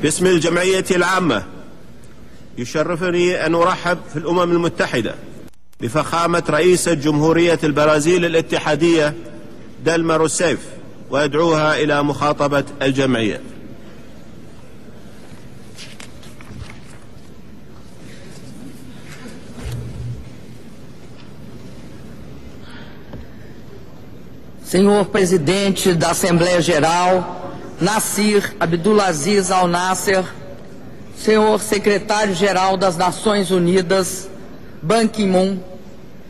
باسم الجمعية العامة يشرفني أن أرحب في الأمم المتحدة بفخامة رئيسة جمهورية البرازيل الاتحادية دالما روسيف وأدعوها إلى مخاطبة الجمعية. Senhor Presidente da Assembleia Geral, Nassir Abdulaziz Al-Nasser, Senhor Secretário-Geral das Nações Unidas, Ban Ki-moon,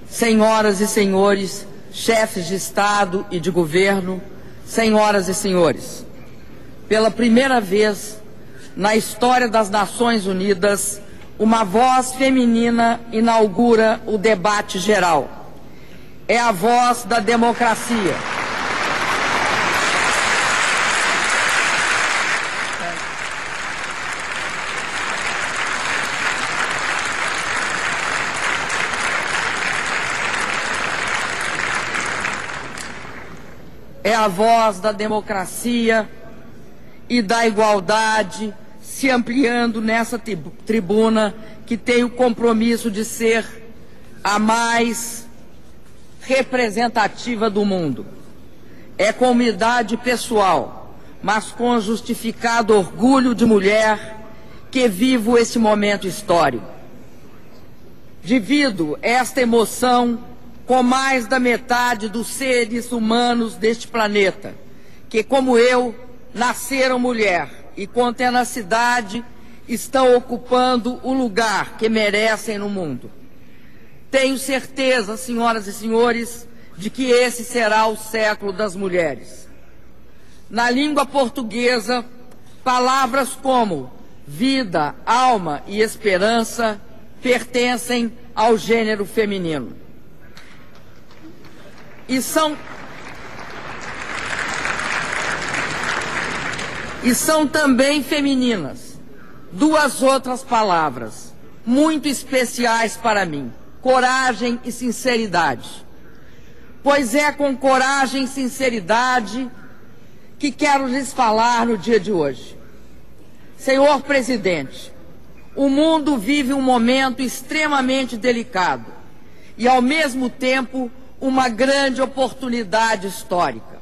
Senhoras e Senhores, chefes de Estado e de Governo, Senhoras e Senhores, pela primeira vez na história das Nações Unidas, uma voz feminina inaugura o debate geral. É a voz da democracia. É a voz da democracia e da igualdade se ampliando nessa tribuna que tem o compromisso de ser a mais representativa do mundo. É com humildade pessoal, mas com justificado orgulho de mulher, que vivo esse momento histórico. Divido esta emoção com mais da metade dos seres humanos deste planeta, que, como eu, nasceram mulher e com tenacidade estão ocupando o lugar que merecem no mundo. Tenho certeza, senhoras e senhores, de que esse será o século das mulheres. Na língua portuguesa, palavras como vida, alma e esperança pertencem ao gênero feminino. E são também femininas duas outras palavras muito especiais para mim: coragem e sinceridade. Pois é com coragem e sinceridade que quero lhes falar no dia de hoje. Senhor Presidente, o mundo vive um momento extremamente delicado e, ao mesmo tempo, uma grande oportunidade histórica.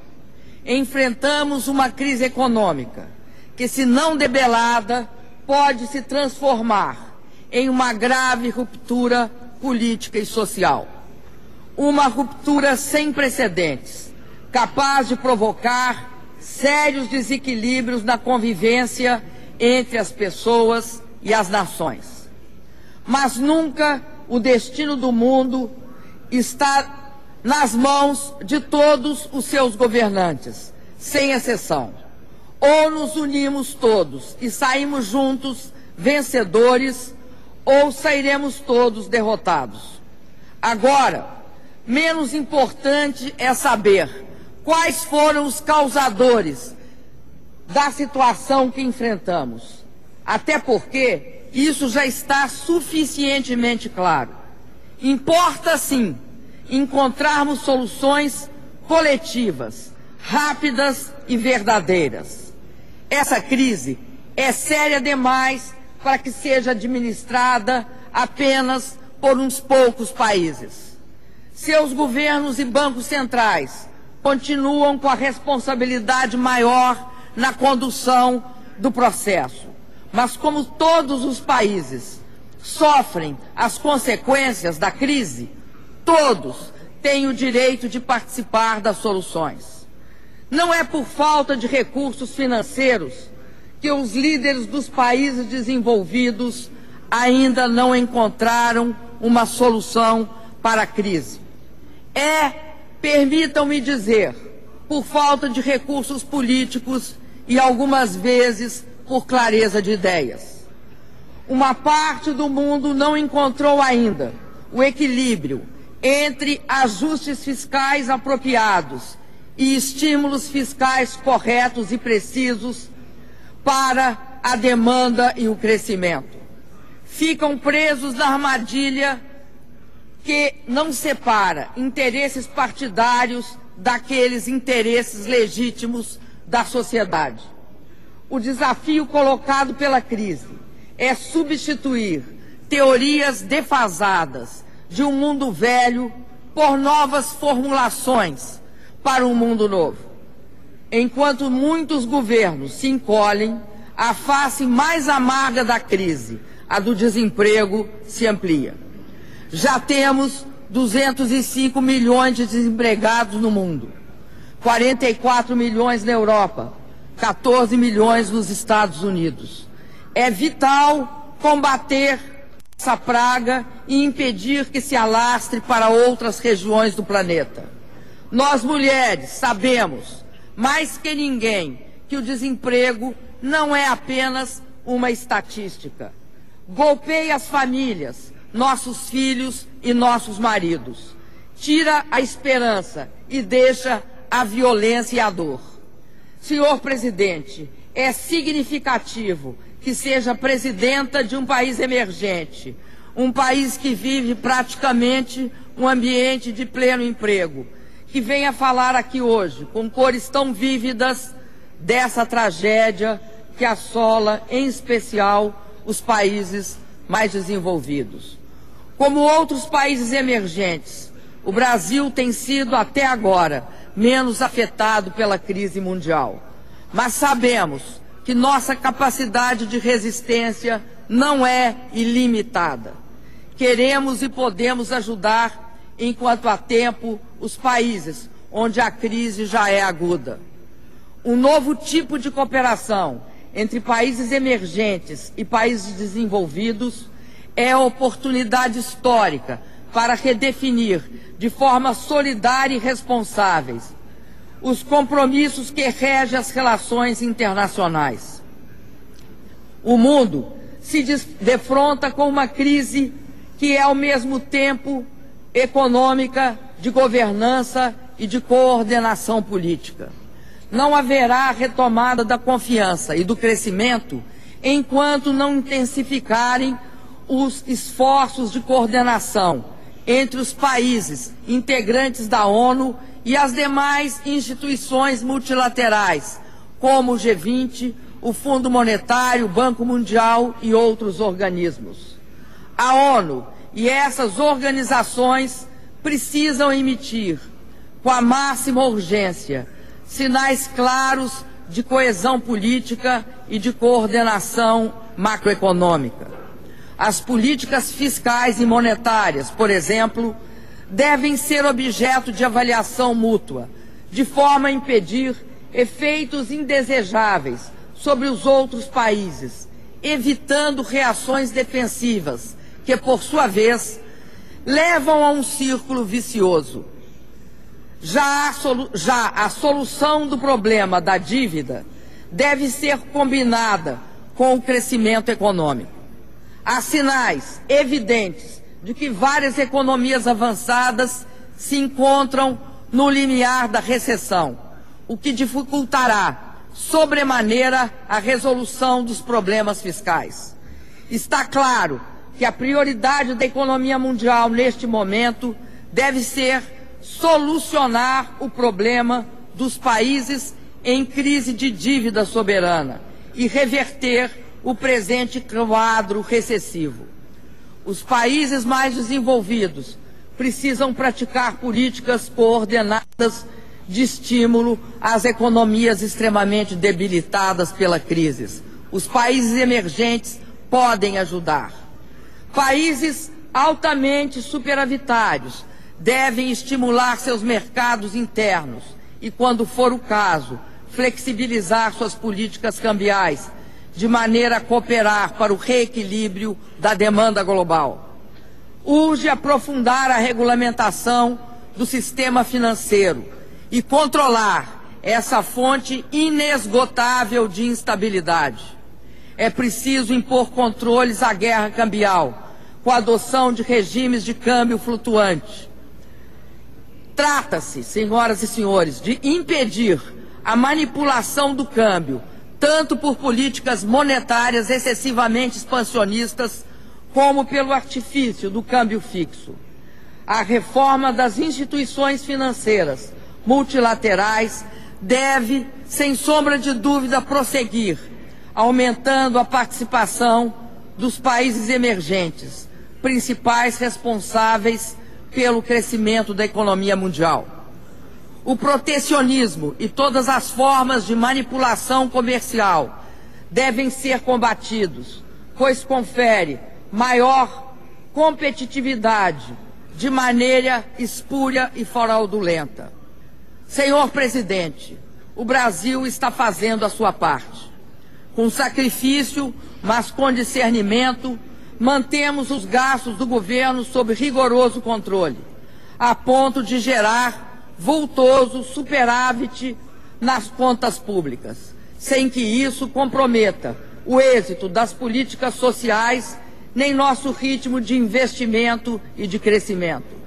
Enfrentamos uma crise econômica que, se não debelada, pode se transformar em uma grave ruptura política e social. Uma ruptura sem precedentes, capaz de provocar sérios desequilíbrios na convivência entre as pessoas e as nações. Mas nunca o destino do mundo está nas mãos de todos os seus governantes, sem exceção. Ou nos unimos todos e saímos juntos vencedores, ou sairemos todos derrotados. Agora, menos importante é saber quais foram os causadores da situação que enfrentamos. Até porque isso já está suficientemente claro. Importa, sim, encontrarmos soluções coletivas, rápidas e verdadeiras. Essa crise é séria demais para que seja administrada apenas por uns poucos países. Seus governos e bancos centrais continuam com a responsabilidade maior na condução do processo. Mas como todos os países sofrem as consequências da crise, todos têm o direito de participar das soluções. Não é por falta de recursos financeiros que os líderes dos países desenvolvidos ainda não encontraram uma solução para a crise. Permitam-me dizer, por falta de recursos políticos e algumas vezes por clareza de ideias. Uma parte do mundo não encontrou ainda o equilíbrio entre ajustes fiscais apropriados e estímulos fiscais corretos e precisos para a demanda e o crescimento. Ficam presos na armadilha que não separa interesses partidários daqueles interesses legítimos da sociedade. o desafio colocado pela crise é substituir teorias defasadas de um mundo velho por novas formulações para um mundo novo. Enquanto muitos governos se encolhem, a face mais amarga da crise, a do desemprego, se amplia. Já temos 205 milhões de desempregados no mundo, 44 milhões na Europa, 14 milhões nos Estados Unidos. É vital combater essa praga e impedir que se alastre para outras regiões do planeta. Nós, mulheres, sabemos, mais que ninguém, que o desemprego não é apenas uma estatística. Golpeia as famílias, nossos filhos e nossos maridos. Tira a esperança e deixa a violência e a dor. Senhor presidente, é significativo que seja presidenta de um país emergente, um país que vive praticamente um ambiente de pleno emprego, que venha falar aqui hoje, com cores tão vívidas, dessa tragédia que assola, em especial, os países mais desenvolvidos. Como outros países emergentes, o Brasil tem sido, até agora, menos afetado pela crise mundial. Mas sabemos que nossa capacidade de resistência não é ilimitada. Queremos e podemos ajudar, enquanto há tempo, os países onde a crise já é aguda. Um novo tipo de cooperação entre países emergentes e países desenvolvidos é a oportunidade histórica para redefinir de forma solidária e responsáveis os compromissos que regem as relações internacionais. O mundo se defronta com uma crise que é, ao mesmo tempo, econômica, de governança e de coordenação política. Não haverá retomada da confiança e do crescimento enquanto não intensificarem os esforços de coordenação entre os países integrantes da ONU e as demais instituições multilaterais, como o G20, o Fundo Monetário, o Banco Mundial e outros organismos. A ONU e essas organizações precisam emitir, com a máxima urgência, sinais claros de coesão política e de coordenação macroeconômica. As políticas fiscais e monetárias, por exemplo, devem ser objeto de avaliação mútua, de forma a impedir efeitos indesejáveis sobre os outros países, evitando reações defensivas que, por sua vez, levam a um círculo vicioso. Já a solução do problema da dívida deve ser combinada com o crescimento econômico. Há sinais evidentes de que várias economias avançadas se encontram no limiar da recessão, o que dificultará sobremaneira a resolução dos problemas fiscais. Está claro que a prioridade da economia mundial neste momento deve ser solucionar o problema dos países em crise de dívida soberana e reverter o presente quadro recessivo. Os países mais desenvolvidos precisam praticar políticas coordenadas de estímulo às economias extremamente debilitadas pela crise. Os países emergentes podem ajudar. Países altamente superavitários devem estimular seus mercados internos e, quando for o caso, flexibilizar suas políticas cambiais, de maneira a cooperar para o reequilíbrio da demanda global. Urge aprofundar a regulamentação do sistema financeiro e controlar essa fonte inesgotável de instabilidade. É preciso impor controles à guerra cambial, com a adoção de regimes de câmbio flutuante. Trata-se, senhoras e senhores, de impedir a manipulação do câmbio, tanto por políticas monetárias excessivamente expansionistas, como pelo artifício do câmbio fixo. A reforma das instituições financeiras multilaterais deve, sem sombra de dúvida, prosseguir, aumentando a participação dos países emergentes, principais responsáveis pelo crescimento da economia mundial. O protecionismo e todas as formas de manipulação comercial devem ser combatidos, pois confere maior competitividade de maneira espúria e fraudulenta. Senhor Presidente, o Brasil está fazendo a sua parte. Com sacrifício, mas com discernimento, mantemos os gastos do governo sob rigoroso controle, a ponto de gerar vultoso superávit nas contas públicas, sem que isso comprometa o êxito das políticas sociais nem nosso ritmo de investimento e de crescimento.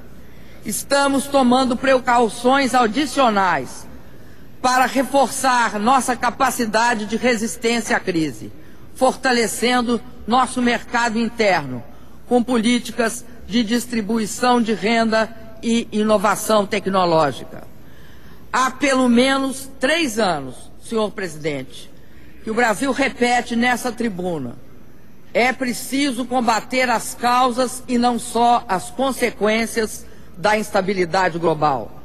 Estamos tomando precauções adicionais para reforçar nossa capacidade de resistência à crise, fortalecendo nosso mercado interno, com políticas de distribuição de renda e inovação tecnológica. Há pelo menos 3 anos, senhor presidente, que o Brasil repete nessa tribuna: é preciso combater as causas e não só as consequências da instabilidade global.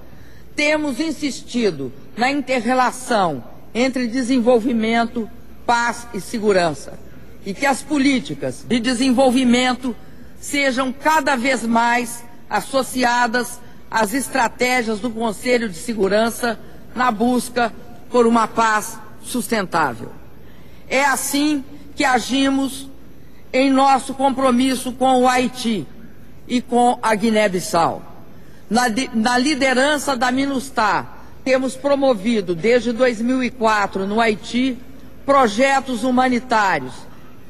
Temos insistido na inter-relação entre desenvolvimento, paz e segurança, e que as políticas de desenvolvimento sejam cada vez mais associadas às estratégias do Conselho de Segurança na busca por uma paz sustentável. É assim que agimos em nosso compromisso com o Haiti e com a Guiné-Bissau. Na liderança da MINUSTAH, temos promovido desde 2004 no Haiti projetos humanitários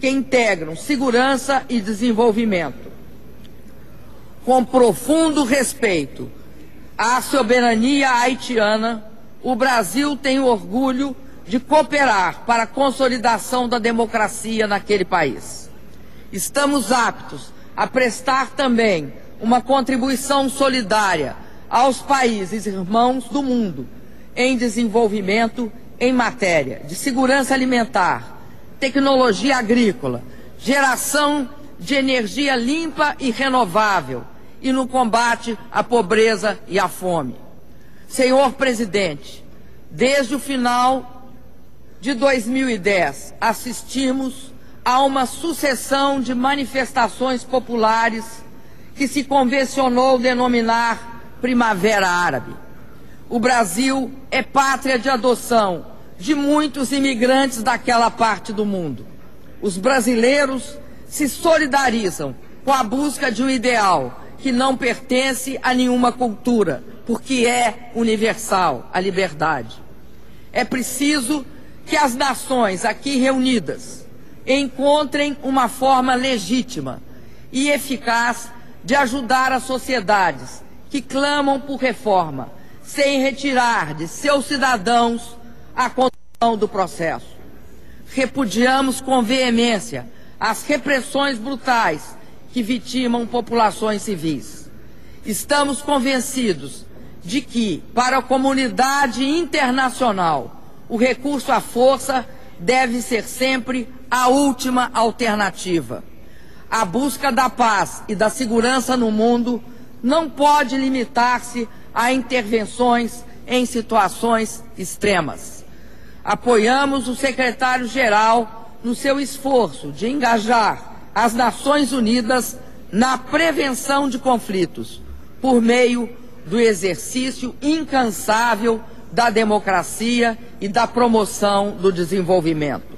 que integram segurança e desenvolvimento. Com profundo respeito à soberania haitiana, o Brasil tem o orgulho de cooperar para a consolidação da democracia naquele país. Estamos aptos a prestar também uma contribuição solidária aos países irmãos do mundo em desenvolvimento em matéria de segurança alimentar, tecnologia agrícola, geração de energia limpa e renovável e no combate à pobreza e à fome. Senhor Presidente, desde o final de 2010, assistimos a uma sucessão de manifestações populares que se convencionou denominar Primavera Árabe. O Brasil é pátria de adoção de muitos imigrantes daquela parte do mundo. Os brasileiros se solidarizam com a busca de um ideal que não pertence a nenhuma cultura, porque é universal, a liberdade. É preciso que as nações aqui reunidas encontrem uma forma legítima e eficaz de ajudar as sociedades que clamam por reforma, sem retirar de seus cidadãos a condição do processo. Repudiamos com veemência as repressões brutais que vitimam populações civis. Estamos convencidos de que, para a comunidade internacional, o recurso à força deve ser sempre a última alternativa. A busca da paz e da segurança no mundo não pode limitar-se a intervenções em situações extremas. Apoiamos o secretário-geral no seu esforço de engajar as Nações Unidas na prevenção de conflitos, por meio do exercício incansável da democracia e da promoção do desenvolvimento.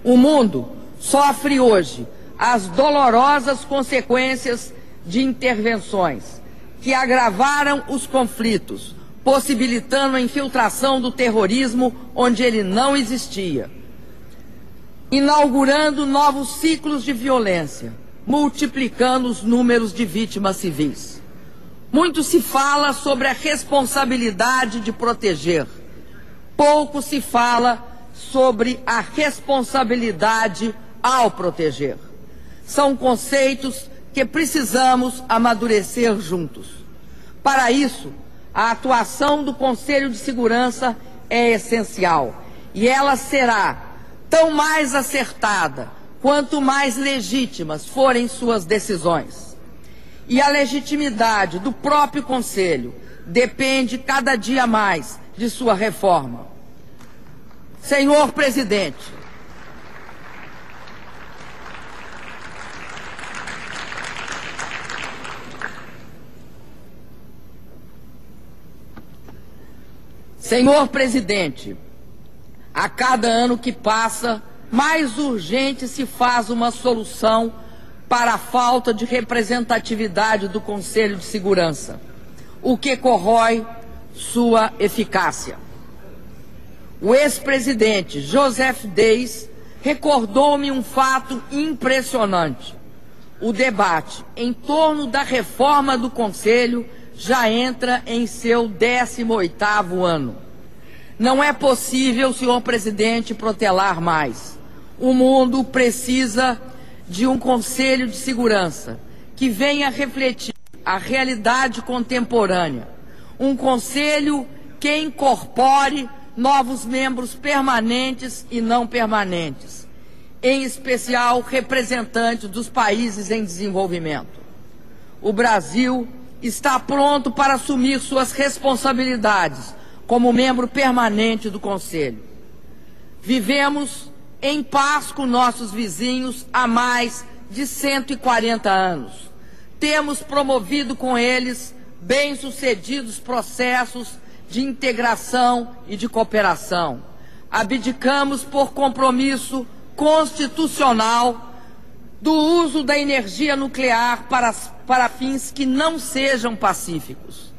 O mundo sofre hoje as dolorosas consequências de intervenções que agravaram os conflitos, possibilitando a infiltração do terrorismo onde ele não existia, inaugurando novos ciclos de violência, multiplicando os números de vítimas civis. Muito se fala sobre a responsabilidade de proteger, pouco se fala sobre a responsabilidade ao proteger. São conceitos que precisamos amadurecer juntos. Para isso, a atuação do Conselho de Segurança é essencial e ela será tão mais acertada quanto mais legítimas forem suas decisões. E a legitimidade do próprio Conselho depende cada dia mais de sua reforma. Senhor Presidente, a cada ano que passa, mais urgente se faz uma solução para a falta de representatividade do Conselho de Segurança, o que corrói sua eficácia. O ex-presidente Joseph Dais recordou-me um fato impressionante. O debate em torno da reforma do Conselho já entra em seu 18º ano. Não é possível, senhor presidente, protelar mais. O mundo precisa de um Conselho de Segurança que venha refletir a realidade contemporânea. Um Conselho que incorpore novos membros permanentes e não permanentes, em especial representantes dos países em desenvolvimento. O Brasil está pronto para assumir suas responsabilidades como membro permanente do Conselho. Vivemos em paz com nossos vizinhos há mais de 140 anos. Temos promovido com eles bem-sucedidos processos de integração e de cooperação. Abdicamos por compromisso constitucional do uso da energia nuclear para fins que não sejam pacíficos.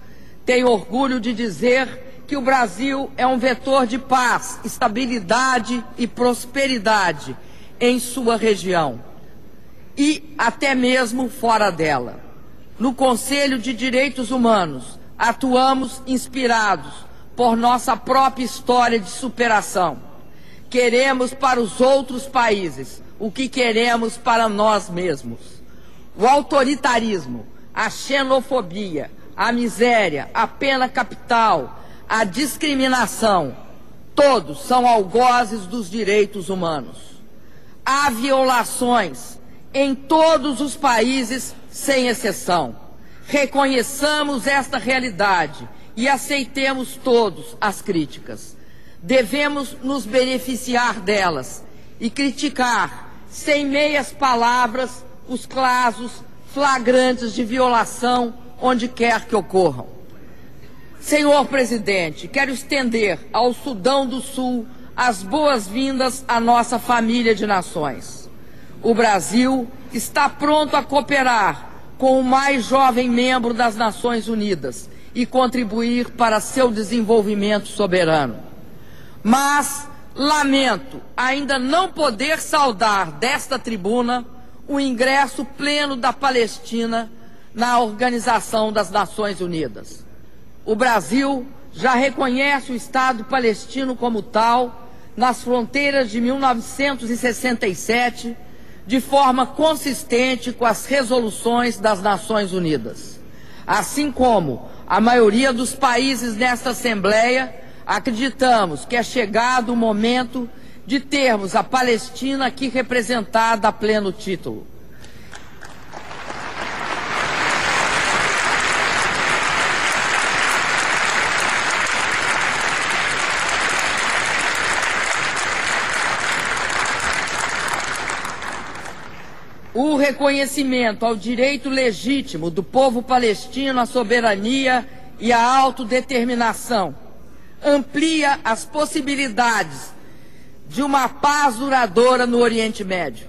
Tenho orgulho de dizer que o Brasil é um vetor de paz, estabilidade e prosperidade em sua região e até mesmo fora dela. No Conselho de Direitos Humanos, atuamos inspirados por nossa própria história de superação. Queremos para os outros países o que queremos para nós mesmos. O autoritarismo, a xenofobia, a miséria, a pena capital, a discriminação, todos são algozes dos direitos humanos. Há violações em todos os países, sem exceção. Reconheçamos esta realidade e aceitemos todos as críticas. Devemos nos beneficiar delas e criticar, sem meias palavras, os casos flagrantes de violação onde quer que ocorram. Senhor Presidente, quero estender ao Sudão do Sul as boas-vindas à nossa família de nações. O Brasil está pronto a cooperar com o mais jovem membro das Nações Unidas e contribuir para seu desenvolvimento soberano. Mas lamento ainda não poder saudar desta tribuna o ingresso pleno da Palestina na Organização das Nações Unidas. O Brasil já reconhece o Estado palestino como tal nas fronteiras de 1967, de forma consistente com as resoluções das Nações Unidas. Assim como a maioria dos países nesta Assembleia, acreditamos que é chegado o momento de termos a Palestina aqui representada a pleno título. O reconhecimento ao direito legítimo do povo palestino à soberania e à autodeterminação amplia as possibilidades de uma paz duradoura no Oriente Médio.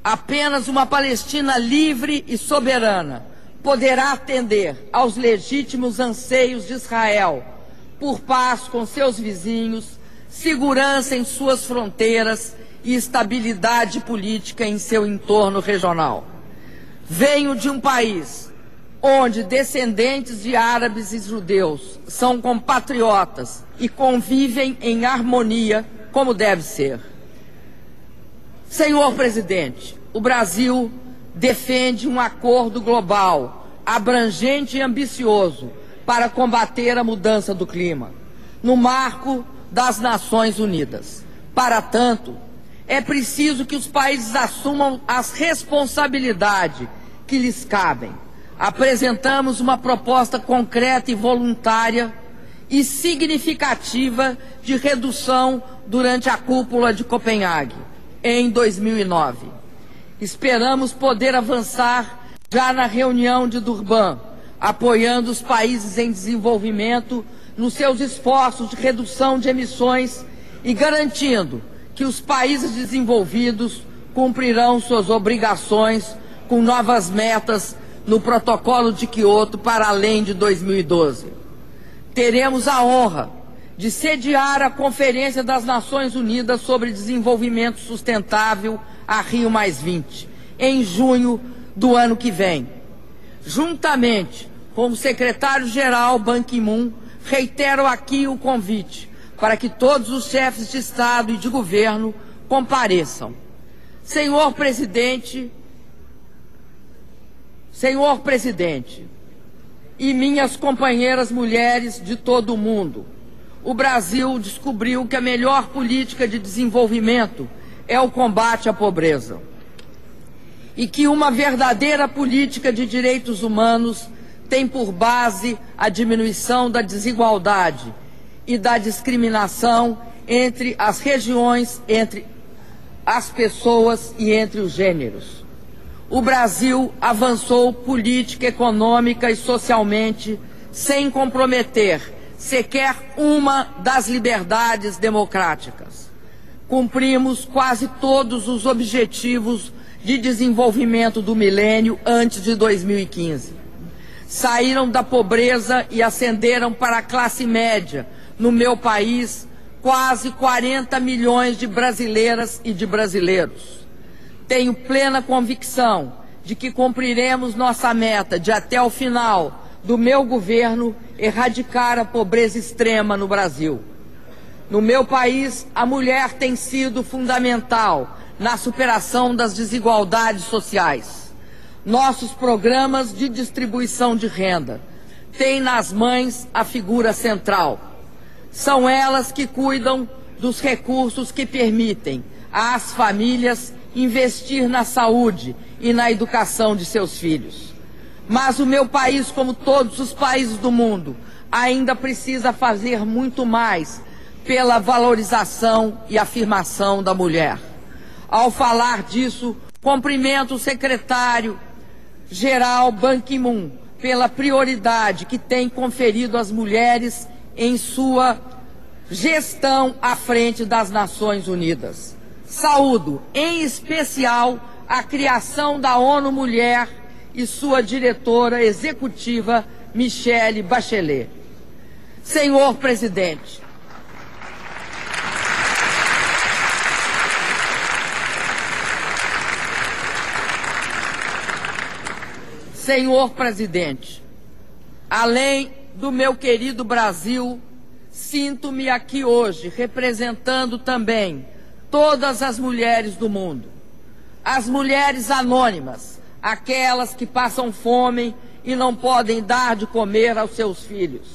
Apenas uma Palestina livre e soberana poderá atender aos legítimos anseios de Israel por paz com seus vizinhos, segurança em suas fronteiras e estabilidade política em seu entorno regional. Venho de um país onde descendentes de árabes e judeus são compatriotas e convivem em harmonia como deve ser. Senhor Presidente, o Brasil defende um acordo global, abrangente e ambicioso para combater a mudança do clima, no marco das Nações Unidas. Para tanto, É preciso que os países assumam as responsabilidades que lhes cabem. Apresentamos uma proposta concreta e voluntária e significativa de redução durante a cúpula de Copenhague, em 2009. Esperamos poder avançar já na reunião de Durban, apoiando os países em desenvolvimento nos seus esforços de redução de emissões e garantindo que os países desenvolvidos cumprirão suas obrigações com novas metas no Protocolo de Quioto para além de 2012. Teremos a honra de sediar a Conferência das Nações Unidas sobre Desenvolvimento Sustentável, a Rio+20, em junho do ano que vem. Juntamente com o secretário-geral Ban Ki-moon, reitero aqui o convite para que todos os chefes de Estado e de governo compareçam. Senhor Presidente e minhas companheiras mulheres de todo o mundo, o Brasil descobriu que a melhor política de desenvolvimento é o combate à pobreza e que uma verdadeira política de direitos humanos tem por base a diminuição da desigualdade e da discriminação entre as regiões, entre as pessoas e entre os gêneros. O Brasil avançou política, econômica e socialmente sem comprometer sequer uma das liberdades democráticas. Cumprimos quase todos os objetivos de desenvolvimento do milênio antes de 2015. Saíram da pobreza e ascenderam para a classe média, no meu país, quase 40 milhões de brasileiras e de brasileiros. Tenho plena convicção de que cumpriremos nossa meta de, até o final do meu governo, erradicar a pobreza extrema no Brasil. No meu país, a mulher tem sido fundamental na superação das desigualdades sociais. Nossos programas de distribuição de renda têm nas mães a figura central. São elas que cuidam dos recursos que permitem às famílias investir na saúde e na educação de seus filhos. Mas o meu país, como todos os países do mundo, ainda precisa fazer muito mais pela valorização e afirmação da mulher. Ao falar disso, cumprimento o secretário-geral Ban Ki-moon pela prioridade que tem conferido às mulheres em sua gestão à frente das Nações Unidas. Saúdo, em especial, a criação da ONU Mulher e sua diretora executiva, Michelle Bachelet. Senhor Presidente, além do meu querido Brasil, sinto-me aqui hoje representando também todas as mulheres do mundo. As mulheres anônimas, aquelas que passam fome e não podem dar de comer aos seus filhos.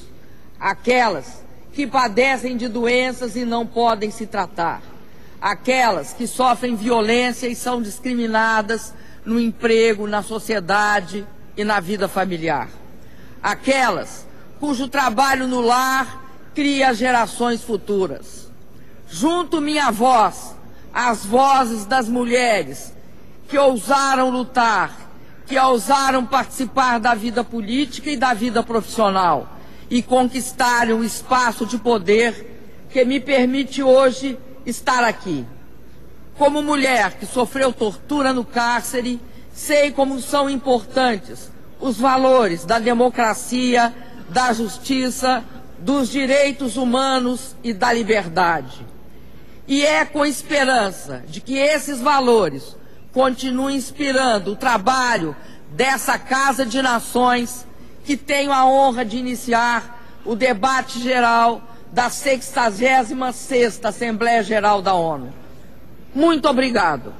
Aquelas que padecem de doenças e não podem se tratar. Aquelas que sofrem violência e são discriminadas no emprego, na sociedade e na vida familiar. Aquelas cujo trabalho no lar cria gerações futuras. Junto minha voz às vozes das mulheres que ousaram lutar, que ousaram participar da vida política e da vida profissional e conquistaram o espaço de poder que me permite hoje estar aqui. Como mulher que sofreu tortura no cárcere, sei como são importantes os valores da democracia, da justiça, dos direitos humanos e da liberdade. E é com esperança de que esses valores continuem inspirando o trabalho dessa Casa de Nações que tenho a honra de iniciar o debate geral da 66ª Assembleia Geral da ONU. Muito obrigado.